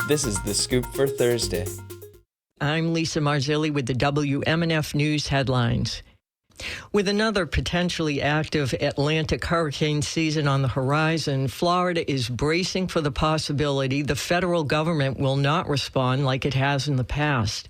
This is The Scoop for Thursday. I'm Lisa Marzilli with the WMNF News headlines. With another potentially active Atlantic hurricane season on the horizon, Florida is bracing for the possibility the federal government will not respond like it has in the past.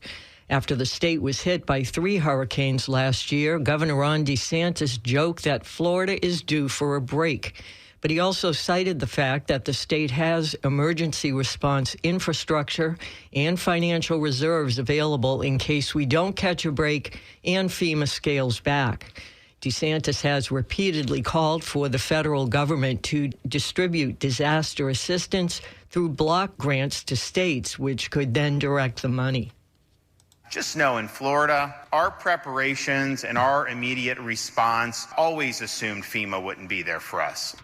After the state was hit by 3 hurricanes last year, Governor Ron DeSantis joked that Florida is due for a break. But he also cited the fact that the state has emergency response infrastructure and financial reserves available in case we don't catch a break and FEMA scales back. DeSantis has repeatedly called for the federal government to distribute disaster assistance through block grants to states, which could then direct the money. Just know in Florida, our preparations and our immediate response always assumed FEMA wouldn't be there for us.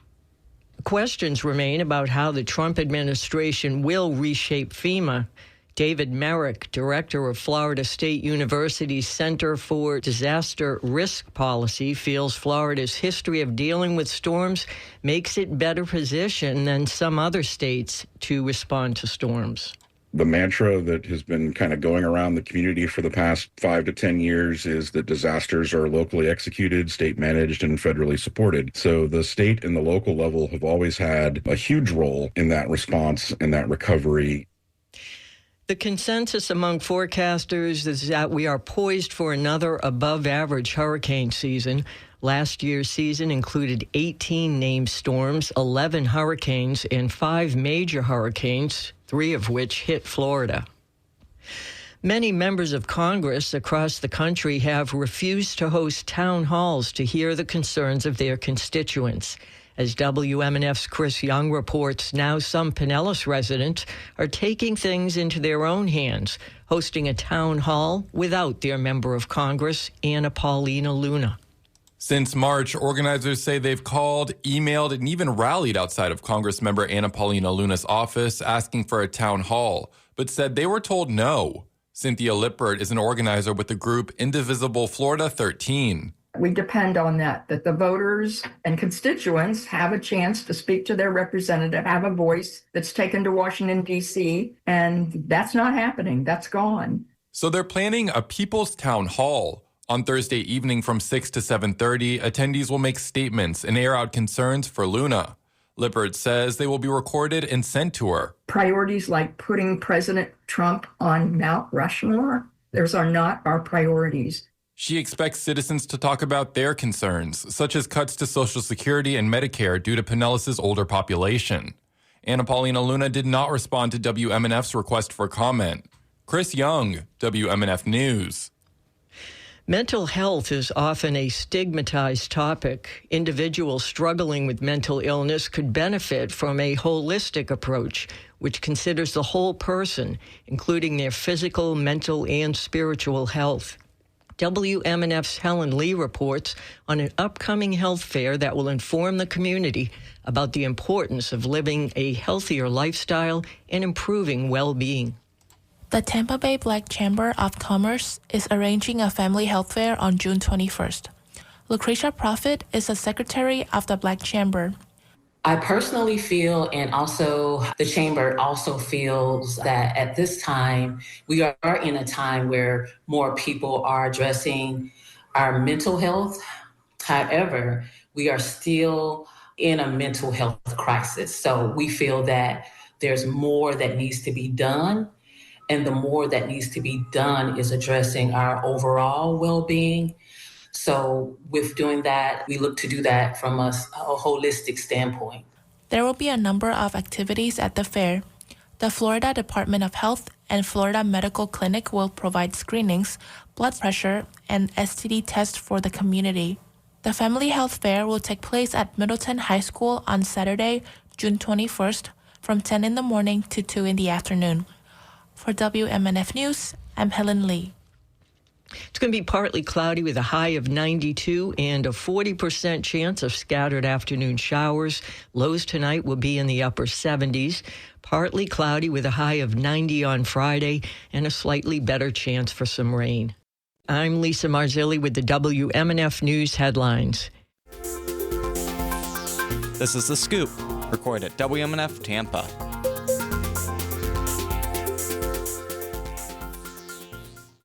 Questions remain about how the Trump administration will reshape FEMA. David Merrick, director of Florida State University's Center for Disaster Risk Policy, feels Florida's history of dealing with storms makes it better positioned than some other states to respond to storms. The mantra that has been kind of going around the community for the past 5 to 10 years is that disasters are locally executed, state managed, and federally supported. So the state and the local level have always had a huge role in that response and that recovery. The consensus among forecasters is that we are poised for another above-average hurricane season. Last year's season included 18 named storms, 11 hurricanes, and 5 major hurricanes, 3 of which hit Florida. Many members of Congress across the country have refused to host town halls to hear the concerns of their constituents. As WMNF's Chris Young reports, now some Pinellas residents are taking things into their own hands, hosting a town hall without their member of Congress, Anna Paulina Luna. Since March, organizers say they've called, emailed, and even rallied outside of Congressmember Anna Paulina Luna's office asking for a town hall, but said they were told no. Cynthia Lippert is an organizer with the group Indivisible Florida 13. We depend on that the voters and constituents have a chance to speak to their representative, have a voice that's taken to Washington, D.C., and that's not happening. That's gone. So they're planning a People's Town Hall. On Thursday evening from 6 to 7:30, attendees will make statements and air out concerns for Luna. Lippert says they will be recorded and sent to her. Priorities like putting President Trump on Mount Rushmore, those are not our priorities. She expects citizens to talk about their concerns, such as cuts to Social Security and Medicare due to Pinellas' older population. Anna Paulina Luna did not respond to WMNF's request for comment. Chris Young, WMNF News. Mental health is often a stigmatized topic. Individuals struggling with mental illness could benefit from a holistic approach, which considers the whole person, including their physical, mental, and spiritual health. WMNF's Helen Lee reports on an upcoming health fair that will inform the community about the importance of living a healthier lifestyle and improving well-being. The Tampa Bay Black Chamber of Commerce is arranging a family health fair on June 21st. Lucretia Profit is the secretary of the Black Chamber. I personally feel, and also the Chamber also feels, that at this time, we are in a time where more people are addressing our mental health. However, we are still in a mental health crisis. So we feel that there's more that needs to be done. And the more that needs to be done is addressing our overall well-being. So with doing that, we look to do that from a holistic standpoint. There will be a number of activities at the fair. The Florida Department of Health and Florida Medical Clinic will provide screenings, blood pressure, and STD tests for the community. The Family Health Fair will take place at Middleton High School on Saturday, June 21st, from 10 in the morning to 2 in the afternoon. For WMNF News, I'm Helen Lee. It's going to be partly cloudy with a high of 92 and a 40% chance of scattered afternoon showers. Lows tonight will be in the upper 70s. Partly cloudy with a high of 90 on Friday and a slightly better chance for some rain. I'm Lisa Marzilli with the WMNF News headlines. This is The Scoop, recorded at WMNF Tampa.